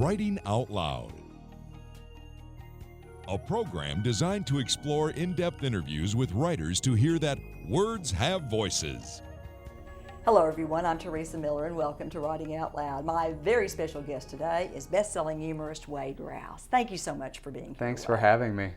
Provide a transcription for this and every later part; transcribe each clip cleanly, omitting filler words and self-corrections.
Writing Out Loud, a program designed to explore in-depth interviews with writers to hear that words have voices. Hello everyone, I'm Teresa Miller and welcome to Writing Out Loud. My very special guest today is best-selling humorist Wade Rouse. Thank you so much for being here. Thanks for having me.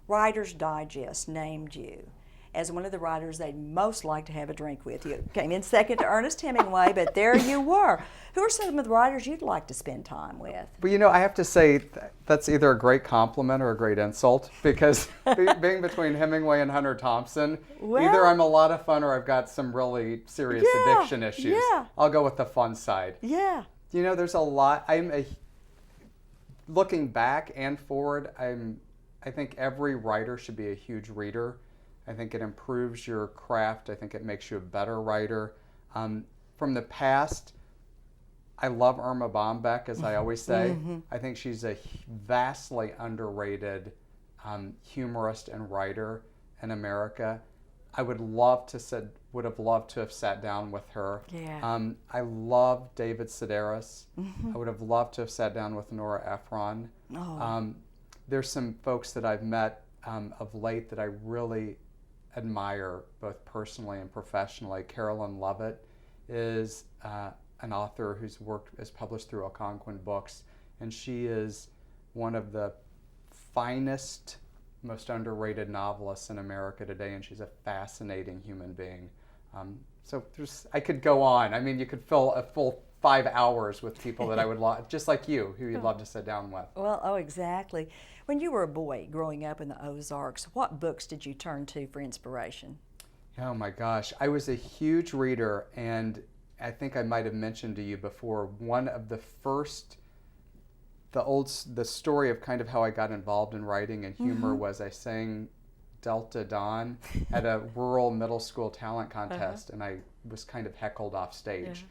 Writer's Digest named you as one of the writers they'd most like to have a drink with. You came in second to Ernest Hemingway, but there you were. Who are some of the writers you'd like to spend time with? Well, you know, I have to say that's either a great compliment or a great insult, because being between Hemingway and Hunter Thompson, either I'm a lot of fun or I've got some really serious addiction issues. Yeah. I'll go with the fun side. Yeah. You know, there's a lot. Looking back and forward, I think every writer should be a huge reader. I think it improves your craft. I think it makes you a better writer. From the past, I love Irma Bombeck, as I always say. Mm-hmm. I think she's a vastly underrated humorist and writer in America. I would have loved to have sat down with her. Yeah. I love David Sedaris. Mm-hmm. I would have loved to have sat down with Nora Ephron. Oh. There's some folks that I've met of late that I really admire, both personally and professionally. Carolyn Lovett is an author whose work is published through Algonquin Books, and she is one of the finest, most underrated novelists in America today, and she's a fascinating human being. So I could go on. I mean, you could fill a full 5 hours with people that I would love, just like you, who you'd love to sit down with. Well, exactly. When you were a boy growing up in the Ozarks, what books did you turn to for inspiration? Oh my gosh, I was a huge reader, and I think I might have mentioned to you before, one of the first, the story of kind of how I got involved in writing and humor was I sang Delta Dawn at a rural middle school talent contest, and I was kind of heckled off stage. Yeah.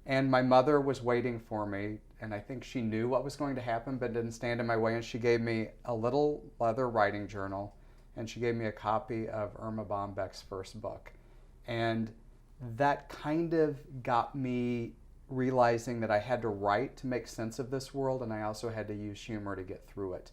And my mother was waiting for me, and I think she knew what was going to happen but didn't stand in my way, and she gave me a little leather writing journal, and she gave me a copy of Irma Bombeck's first book. And that kind of got me realizing that I had to write to make sense of this world, and I also had to use humor to get through it.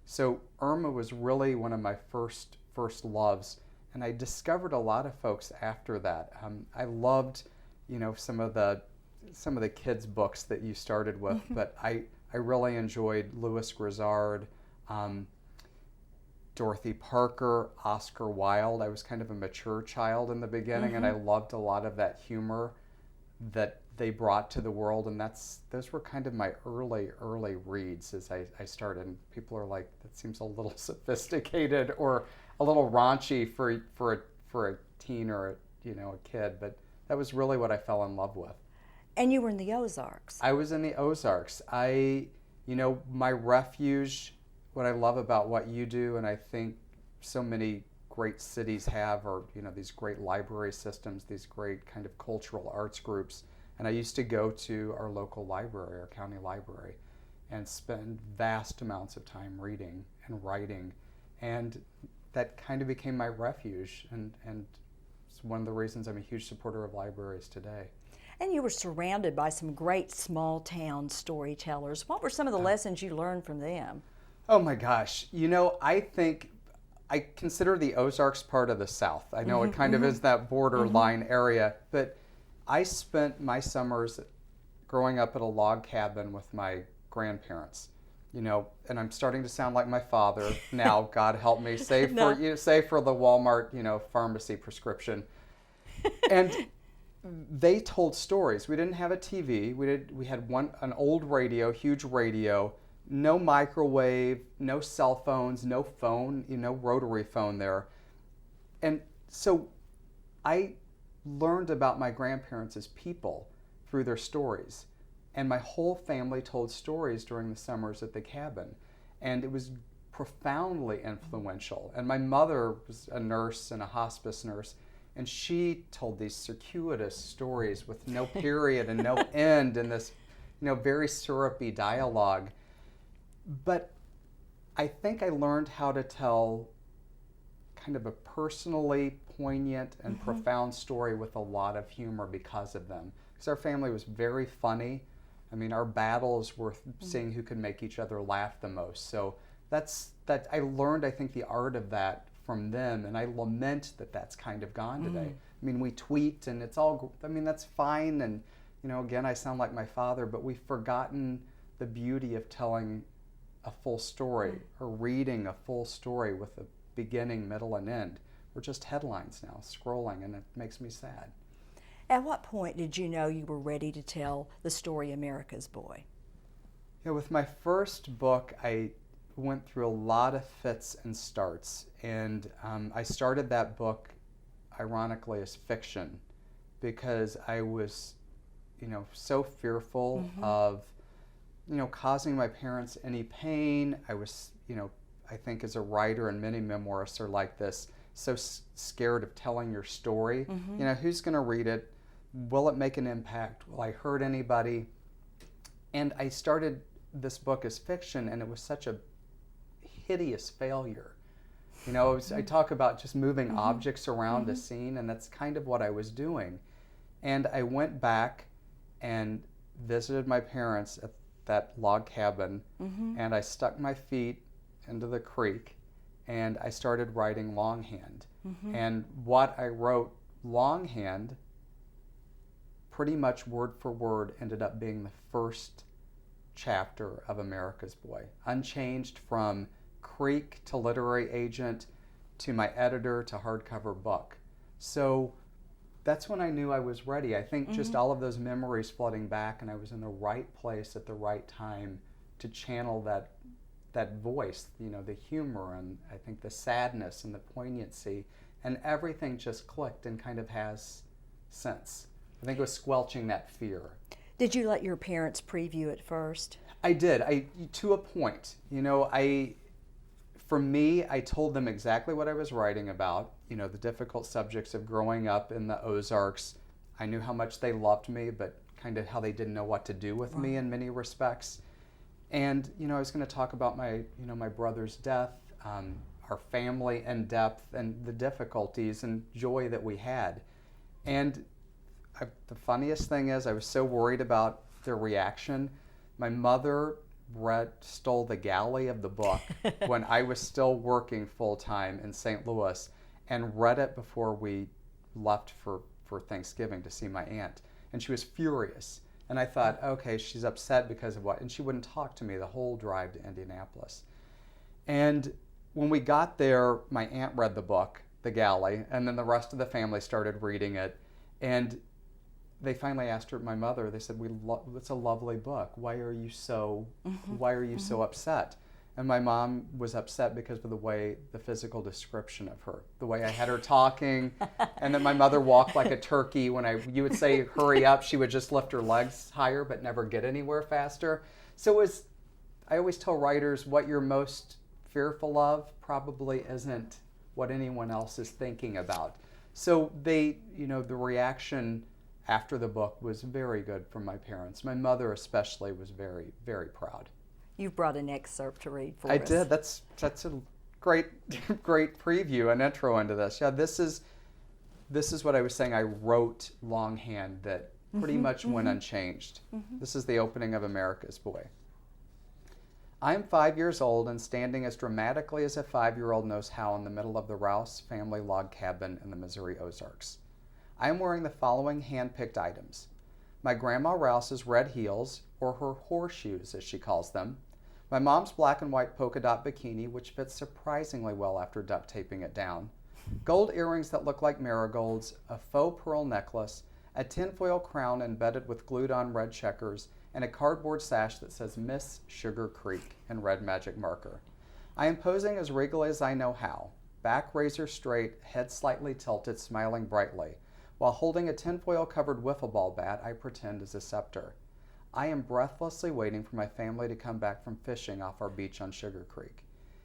So Irma was really one of my first loves, and I discovered a lot of folks after that. I loved, you know, some of the kids' books that you started with, but I really enjoyed Louis Grizzard, Dorothy Parker, Oscar Wilde. I was kind of a mature child in the beginning, and I loved a lot of that humor that they brought to the world, and those were kind of my early reads as I started. And people are like, that seems a little sophisticated or a little raunchy for a teen or a kid, but that was really what I fell in love with. And you were in the Ozarks. I was in the Ozarks. My refuge, what I love about what you do, and I think so many great cities have, are, these great library systems, these great kind of cultural arts groups. And I used to go to our local library, our county library, and spend vast amounts of time reading and writing. And that kind of became my refuge. And it's one of the reasons I'm a huge supporter of libraries today. And you were surrounded by some great small town storytellers. What were some of the lessons you learned from them? Oh my gosh. I consider the Ozarks part of the South. I know it kind of is that borderline area, but I spent my summers growing up at a log cabin with my grandparents. And I'm starting to sound like my father now. God help me, save for the Walmart, pharmacy prescription. And they told stories. We didn't have a TV. We had an old radio, huge radio, no microwave, no cell phones, no phone, rotary phone there. And so I learned about my grandparents as people through their stories. And my whole family told stories during the summers at the cabin. And it was profoundly influential. And my mother was a nurse and a hospice nurse. And she told these circuitous stories with no period and no end in this, very syrupy dialogue. But I think I learned how to tell kind of a personally poignant and profound story with a lot of humor because of them. Because our family was very funny. I mean, our battles were seeing who could make each other laugh the most. So that I learned, I think, the art of that from them, and I lament that that's kind of gone today. I mean, we tweet and it's all, I mean, that's fine, and again, I sound like my father, but we've forgotten the beauty of telling a full story or reading a full story with a beginning, middle, and end. We're just headlines now, scrolling, and it makes me sad. At what point did you know you were ready to tell the story America's Boy? With my first book, I went through a lot of fits and starts, and I started that book, ironically, as fiction, because I was, so fearful of, causing my parents any pain. I was, I think as a writer, and many memoirists are like this, so scared of telling your story. Who's going to read it? Will it make an impact? Will I hurt anybody? And I started this book as fiction, and it was such a hideous failure. I talk about just moving objects around a scene, and that's kind of what I was doing. And I went back and visited my parents at that log cabin, and I stuck my feet into the creek, and I started writing longhand. And what I wrote longhand, pretty much word for word, ended up being the first chapter of America's Boy, unchanged from creek to literary agent to my editor to hardcover book. So that's when I knew I was ready. I think just all of those memories flooding back, and I was in the right place at the right time to channel that voice, the humor, and I think the sadness and the poignancy, and everything just clicked and kind of has since. I think it was squelching that fear. Did you let your parents preview it first? I did, to a point. For me, I told them exactly what I was writing about, the difficult subjects of growing up in the Ozarks. I knew how much they loved me, but kind of how they didn't know what to do with me in many respects. And, I was going to talk about my brother's death, our family in depth, and the difficulties and joy that we had. And the funniest thing is, I was so worried about their reaction. My mother stole the galley of the book when I was still working full-time in St. Louis, and read it before we left for Thanksgiving to see my aunt. And she was furious. And I thought, okay, she's upset because of what? And she wouldn't talk to me the whole drive to Indianapolis. And when we got there, my aunt read the book, The Galley, and then the rest of the family started reading it. And they finally asked her, my mother, they said, it's a lovely book. Why are you so upset? And my mom was upset because of the physical description of her, the way I had her talking, and then my mother walked like a turkey. When you would say, hurry up, she would just lift her legs higher but never get anywhere faster. So I always tell writers, what you're most fearful of probably isn't what anyone else is thinking about. So the reaction after the book was very good from my parents. My mother especially was very, very proud. You've brought an excerpt to read for us. I did. That's a great preview, an intro into this. Yeah, this is what I was saying. I wrote longhand that pretty much went unchanged. This is the opening of America's Boy. I am 5 years old and standing as dramatically as a 5-year-old knows how in the middle of the Rouse family log cabin in the Missouri Ozarks. I am wearing the following hand-picked items: my grandma Rouse's red heels, or her horseshoes as she calls them, my mom's black and white polka dot bikini, which fits surprisingly well after duct taping it down, gold earrings that look like marigolds, a faux pearl necklace, a tinfoil crown embedded with glued-on red checkers, and a cardboard sash that says Miss Sugar Creek in red magic marker. I am posing as regally as I know how, back razor straight, head slightly tilted, smiling brightly. While holding a tinfoil-covered wiffle ball bat, I pretend is a scepter. I am breathlessly waiting for my family to come back from fishing off our beach on Sugar Creek.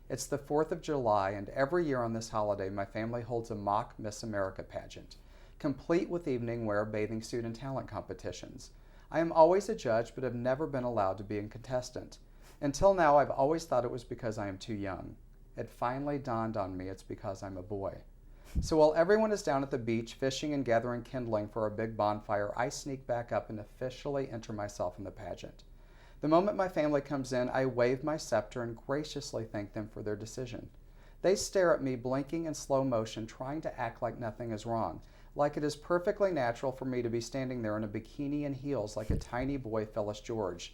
It's the 4th of July, and every year on this holiday, my family holds a mock Miss America pageant, complete with evening wear, bathing suit, and talent competitions. I am always a judge, but have never been allowed to be a contestant. Until now, I've always thought it was because I am too young. It finally dawned on me it's because I'm a boy. So while everyone is down at the beach fishing and gathering kindling for a big bonfire, I sneak back up and officially enter myself in the pageant. The moment my family comes in, I wave my scepter and graciously thank them for their decision. They stare at me, blinking in slow motion, trying to act like nothing is wrong, like it is perfectly natural for me to be standing there in a bikini and heels like a tiny boy Phyllis George.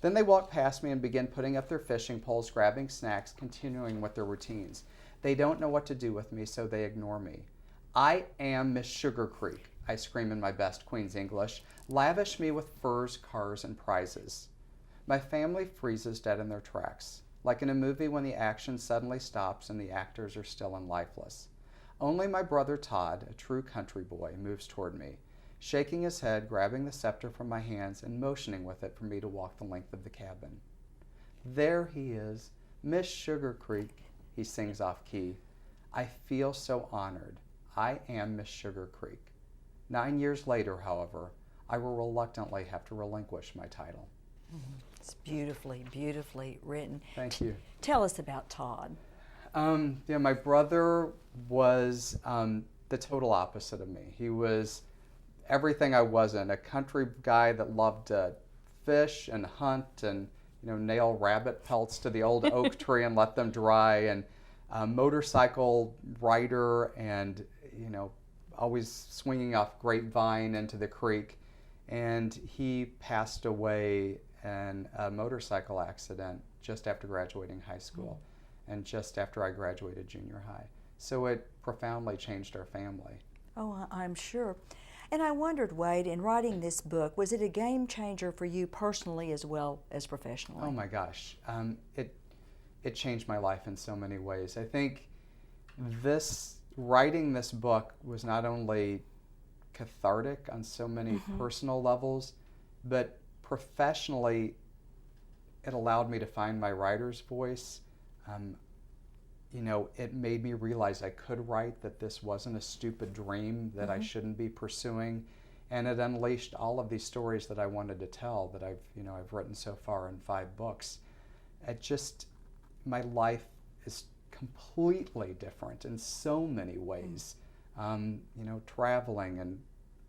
Then they walk past me and begin putting up their fishing poles, grabbing snacks, continuing with their routines. They don't know what to do with me, so they ignore me. I am Miss Sugar Creek, I scream in my best Queen's English. Lavish me with furs, cars, and prizes. My family freezes dead in their tracks, like in a movie when the action suddenly stops and the actors are still and lifeless. Only my brother Todd, a true country boy, moves toward me, shaking his head, grabbing the scepter from my hands, and motioning with it for me to walk the length of the cabin. There he is, Miss Sugar Creek, he sings off key. I feel so honored. I am Miss Sugar Creek. 9 years later, however, I will reluctantly have to relinquish my title. It's beautifully, beautifully written. Thank you. Tell us about Todd. My brother was the total opposite of me. He was everything I wasn't, a country guy that loved to fish and hunt and nail rabbit pelts to the old oak tree and let them dry, and a motorcycle rider, and always swinging off Grapevine into the creek. And he passed away in a motorcycle accident just after graduating high school and just after I graduated junior high. So it profoundly changed our family. Oh, I'm sure. And I wondered, Wade, in writing this book, was it a game changer for you personally as well as professionally? Oh my gosh, it changed my life in so many ways. I think writing this book was not only cathartic on so many personal levels, but professionally, it allowed me to find my writer's voice. It made me realize I could write, that this wasn't a stupid dream that I shouldn't be pursuing, and it unleashed all of these stories that I wanted to tell that I've written so far in 5 books. My life is completely different in so many ways. Traveling and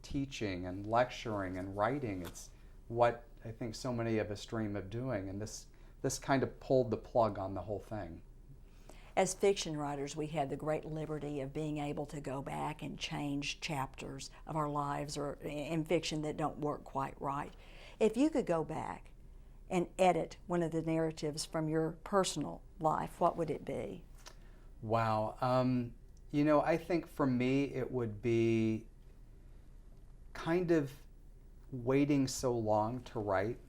teaching and lecturing and writing, it's what I think so many of us dream of doing, and this kind of pulled the plug on the whole thing. As fiction writers, we have the great liberty of being able to go back and change chapters of our lives or in fiction that don't work quite right. If you could go back and edit one of the narratives from your personal life, what would it be? Wow. I think for me it would be kind of waiting so long to write,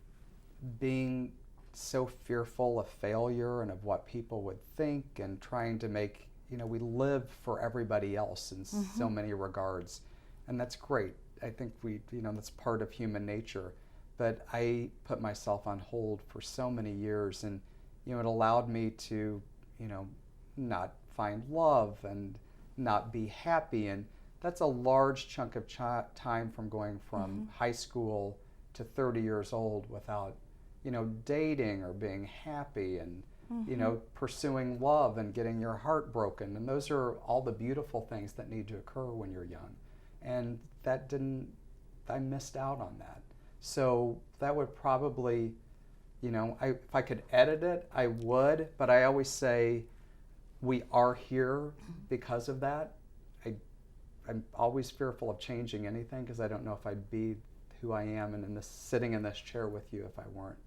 being so fearful of failure and of what people would think, and trying to make, we live for everybody else in so many regards. And that's great. I think that's part of human nature. But I put myself on hold for so many years, and, it allowed me to, not find love and not be happy. And that's a large chunk of time from going from high school to 30 years old without dating or being happy, and pursuing love and getting your heart broken. And those are all the beautiful things that need to occur when you're young. And I missed out on that. So that would probably, if I could edit it, I would, but I always say we are here because of that. I'm always fearful of changing anything, because I don't know if I'd be who I am and sitting in this chair with you if I weren't.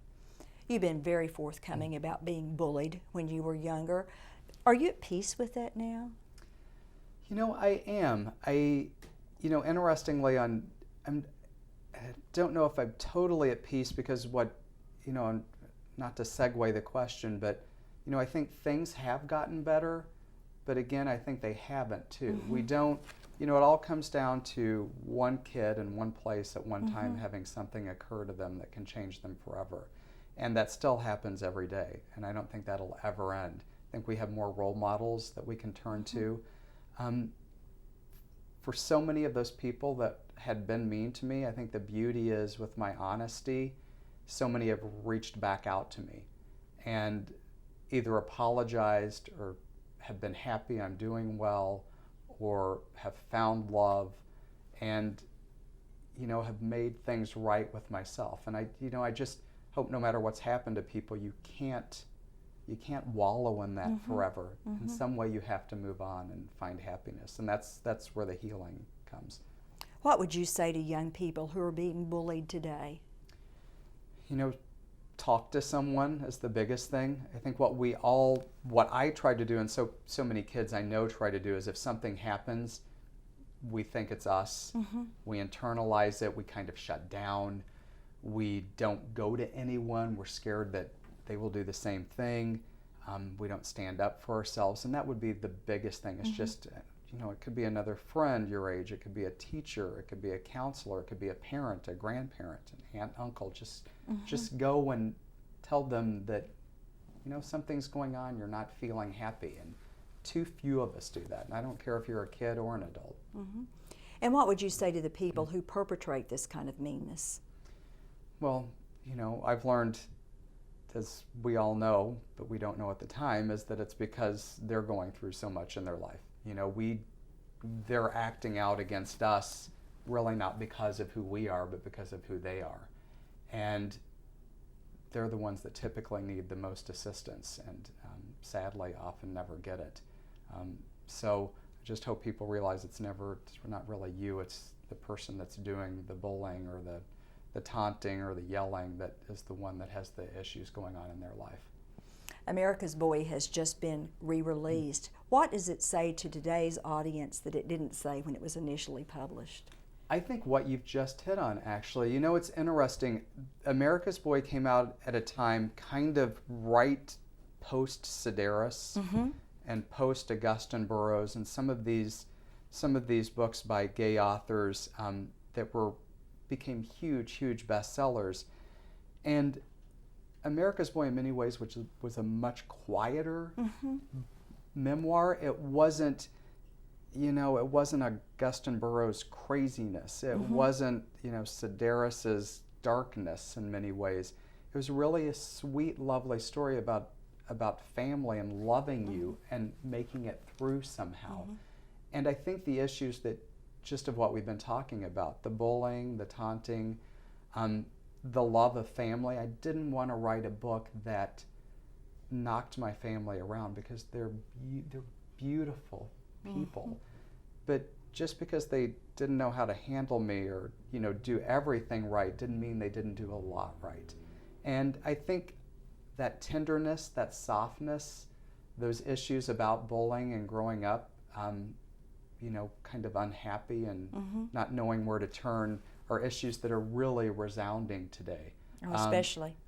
You've been very forthcoming about being bullied when you were younger. Are you at peace with that now? I am. Interestingly, I don't know if I'm totally at peace, because not to segue the question, but I think things have gotten better, but again, I think they haven't too. We don't, it all comes down to one kid in one place at one time having something occur to them that can change them forever. And that still happens every day, and I don't think that'll ever end. I think we have more role models that we can turn to. For so many of those people that had been mean to me, I think the beauty is, with my honesty, so many have reached back out to me and either apologized or have been happy I'm doing well, or have found love and, have made things right with myself. And I just hope no matter what's happened to people, you can't wallow in that forever. In some way you have to move on and find happiness. And that's where the healing comes. What would you say to young people who are being bullied today? Talk to someone is the biggest thing. I think what I try to do, and so many kids I know try to do, is if something happens, we think it's us. We internalize it. We kind of shut down. We don't go to anyone. We're scared that they will do the same thing. We don't stand up for ourselves, and that would be the biggest thing. It's just, it could be another friend your age. It could be a teacher. It could be a counselor. It could be a parent, a grandparent, an aunt, uncle. Just go and tell them that, something's going on. You're not feeling happy, and too few of us do that. And I don't care if you're a kid or an adult. And what would you say to the people who perpetrate this kind of meanness? Well, I've learned, as we all know, but we don't know at the time, is that it's because they're going through so much in their life. They're acting out against us, really not because of who we are, but because of who they are. And they're the ones that typically need the most assistance, and sadly often never get it. So I just hope people realize it's not really you, it's the person that's doing the bullying or the taunting or the yelling that is the one that has the issues going on in their life. America's Boy has just been re-released. What does it say to today's audience that it didn't say when it was initially published? I think what you've just hit on, actually. It's interesting. America's Boy came out at a time kind of right post-Sedaris and post-Augustine Burroughs, and some of these books by gay authors that became huge bestsellers. And America's Boy, in many ways, which was a much quieter memoir. It wasn't, it wasn't Augustine Burroughs' craziness. It wasn't, Sedaris's darkness in many ways. It was really a sweet, lovely story about family and loving you and making it through somehow. And I think the issues that just of what we've been talking about, the bullying, the taunting, the love of family. I didn't want to write a book that knocked my family around, because they're beautiful people. But just because they didn't know how to handle me or do everything right didn't mean they didn't do a lot right. And I think that tenderness, that softness, those issues about bullying and growing up, kind of unhappy and not knowing where to turn, are issues that are really resounding today.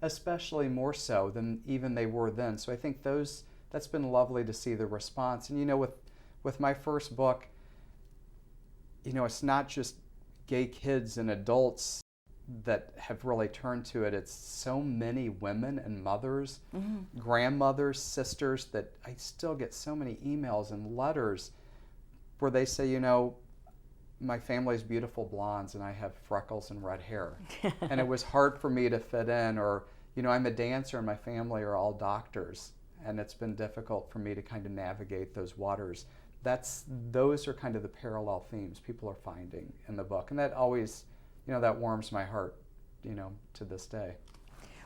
Especially more so than even they were then. So I think that's been lovely to see the response. And with my first book, it's not just gay kids and adults that have really turned to it. It's so many women and mothers, grandmothers, sisters, that I still get so many emails and letters where they say, my family's beautiful blondes and I have freckles and red hair. And it was hard for me to fit in, or, I'm a dancer and my family are all doctors, and it's been difficult for me to kind of navigate those waters. Those are kind of the parallel themes people are finding in the book. And that always, that warms my heart, to this day.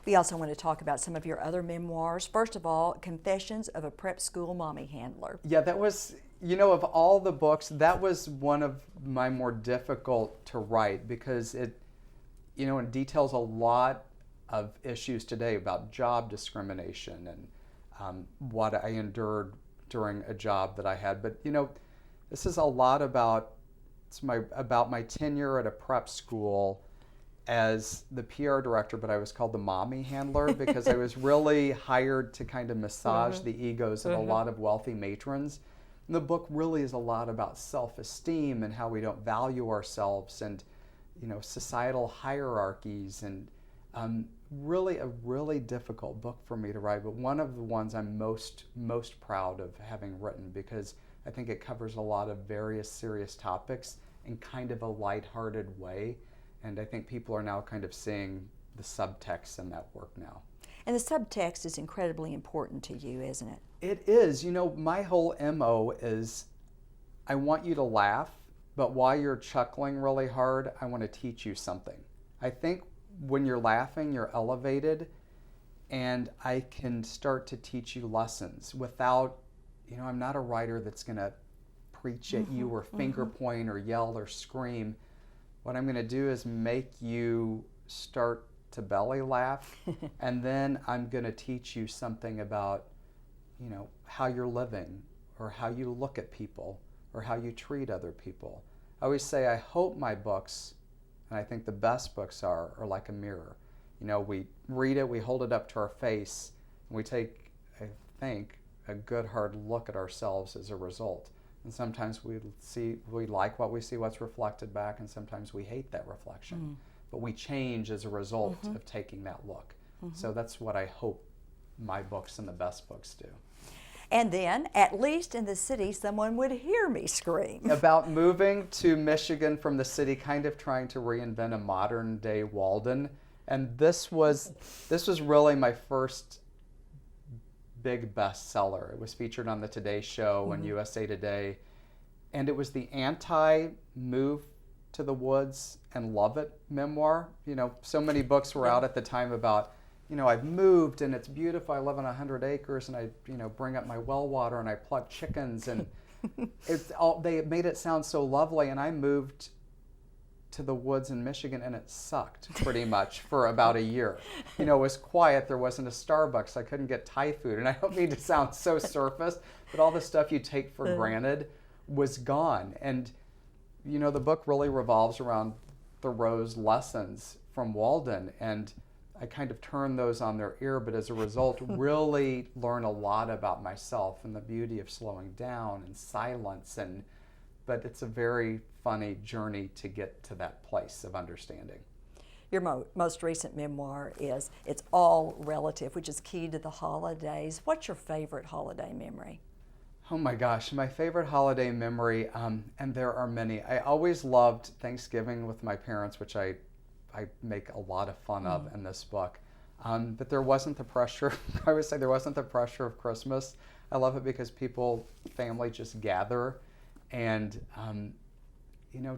We also want to talk about some of your other memoirs. First of all, Confessions of a Prep School Mommy Handler. Yeah, that was, of all the books, that was one of my more difficult to write, because it details a lot of issues today about job discrimination and what I endured during a job that I had. But, this is a lot about my tenure at a prep school as the PR director, but I was called the mommy handler because I was really hired to kind of massage the egos of a lot of wealthy matrons. And the book really is a lot about self-esteem and how we don't value ourselves, and societal hierarchies, and really a really difficult book for me to write, but one of the ones I'm most proud of having written, because I think it covers a lot of various serious topics in kind of a lighthearted way. And I think people are now kind of seeing the subtext in that work now. And the subtext is incredibly important to you, isn't it? It is. My whole MO is I want you to laugh, but while you're chuckling really hard, I want to teach you something. I think when you're laughing, you're elevated, and I can start to teach you lessons without, I'm not a writer that's going to preach at you or finger point or yell or scream. What I'm going to do is make you start to belly laugh, and then I'm going to teach you something about, how you're living, or how you look at people, or how you treat other people. I always say I hope my books, and I think the best books are like a mirror. We read it, we hold it up to our face, and we take, I think, a good hard look at ourselves as a result. And sometimes we like what we see, what's reflected back, and sometimes we hate that reflection. But we change as a result of taking that look. So that's what I hope my books and the best books do. And then, at least in the city, someone would hear me scream. About moving to Michigan from the city, kind of trying to reinvent a modern day Walden. And this was really my first big bestseller. It was featured on the Today Show and USA Today. And it was the anti-move to the woods and love it memoir. So many books were out at the time about, I've moved and it's beautiful. I live on 100 acres and I, bring up my well water and I pluck chickens and they made it sound so lovely. And I moved to the woods in Michigan and it sucked pretty much for about a year. It was quiet. There wasn't a Starbucks. I couldn't get Thai food. And I don't mean to sound so surface, but all the stuff you take for granted was gone. And, the book really revolves around the Rouse lessons from Walden. And I kind of turn those on their ear, but as a result, really learn a lot about myself and the beauty of slowing down and silence. But it's a very funny journey to get to that place of understanding. Your most recent memoir is It's All Relative, which is key to the holidays. What's your favorite holiday memory? Oh my gosh, my favorite holiday memory, and there are many. I always loved Thanksgiving with my parents, which I make a lot of fun of in this book. But there wasn't the pressure, I would say there wasn't the pressure of Christmas. I love it because family just gather and,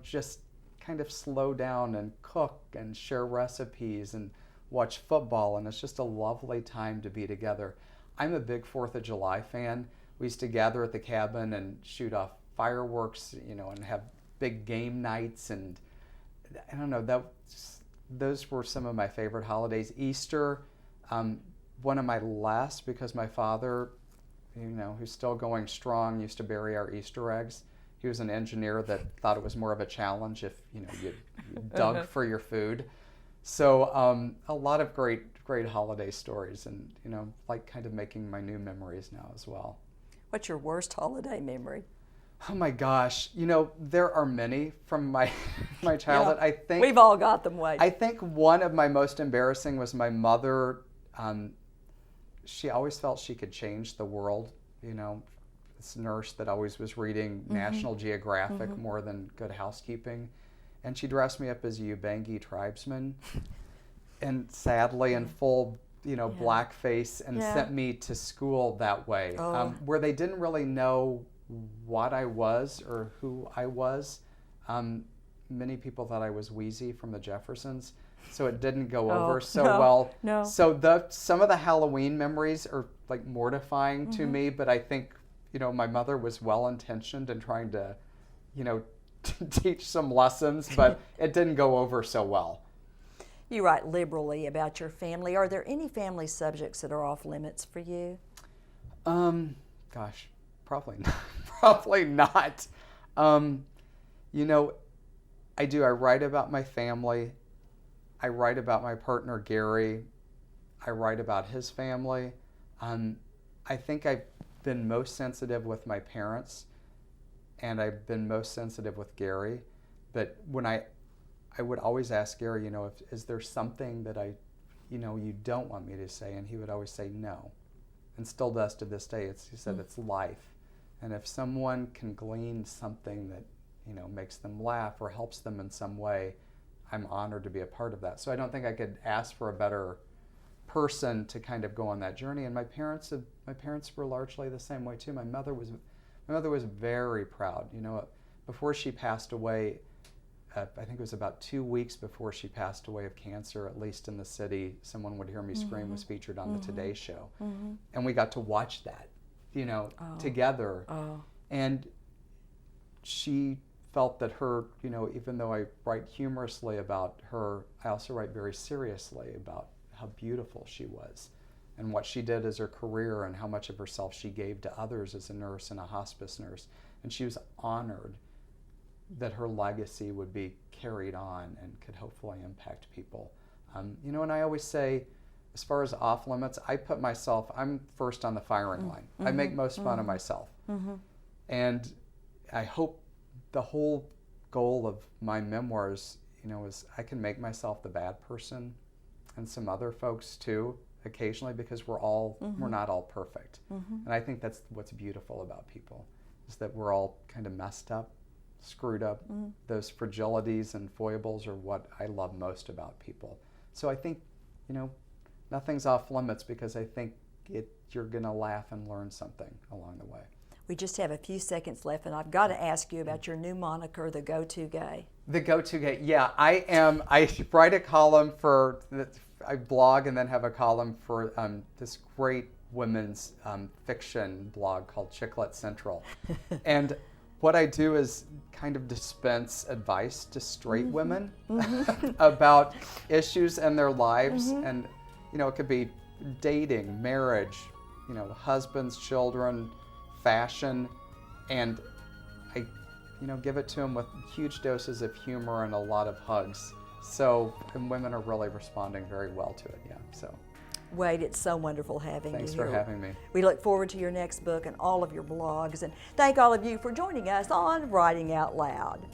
just kind of slow down and cook and share recipes and watch football. And it's just a lovely time to be together. I'm a big 4th of July fan. We used to gather at the cabin and shoot off fireworks, and have big game nights. And I don't know, those were some of my favorite holidays. Easter, one of my last, because my father, who's still going strong, used to bury our Easter eggs. He was an engineer that thought it was more of a challenge if you dug for your food. So a lot of great holiday stories, and like kind of making my new memories now as well. What's your worst holiday memory? Oh my gosh, there are many from my childhood. I think we've all got them. I think one of my most embarrassing was my mother. She always felt she could change the world. This nurse that always was reading National Geographic more than Good Housekeeping, and she dressed me up as a Ubangi tribesman, and sadly in full blackface, and sent me to school that way, where they didn't really know what I was or who I was. Many people thought I was Wheezy from the Jeffersons, so it didn't go over so well. No. So some of the Halloween memories are like mortifying to me, but I think my mother was well-intentioned in trying to teach some lessons, but it didn't go over so well. You write liberally about your family. Are there any family subjects that are off limits for you? Gosh, probably not. Probably not. I do. I write about my family. I write about my partner, Gary. I write about his family. I think I've been most sensitive with my parents, and I've been most sensitive with Gary. But when I would always ask Gary, is there something that you don't want me to say? And he would always say no, and still does to this day. He said it's life. And if someone can glean something that, makes them laugh or helps them in some way, I'm honored to be a part of that. So I don't think I could ask for a better person to kind of go on that journey. And my parents were largely the same way too. My mother was My mother was very proud. You know, before she passed away, I think it was about 2 weeks before she passed away of cancer, at least in the city, Someone Would Hear Me Scream was featured on the Today Show. And we got to watch that, you know, together. And she felt that her, you know, even though I write humorously about her, I also write very seriously about how beautiful she was and what she did as her career and how much of herself she gave to others as a nurse and a hospice nurse. And she was honored that her legacy would be carried on and could hopefully impact people. You know, and I always say, as far as off limits, I'm first on the firing line. I make most fun of myself. And I hope the whole goal of my memoirs, you know, is I can make myself the bad person and some other folks too, occasionally, because we're not all perfect. And I think that's what's beautiful about people, is that we're all kind of messed up, screwed up. Those fragilities and foibles are what I love most about people. So I think, you know, nothing's off limits, because I think you're gonna laugh and learn something along the way. We just have a few seconds left, and I've got to ask you about your new moniker, the Go-To Gay. The Go-To Gay, yeah. I write a column for, I blog and then have a column for this great women's fiction blog called Chicklet Central. And what I do is kind of dispense advice to straight women about issues in their lives. And, you know, it could be dating, marriage, you know, husbands, children, fashion, and I, you know, give it to them with huge doses of humor and a lot of hugs. So, and women are really responding very well to it, yeah, so. Wade, it's so wonderful having you here. Thanks for having me. We look forward to your next book and all of your blogs, and thank all of you for joining us on Writing Out Loud.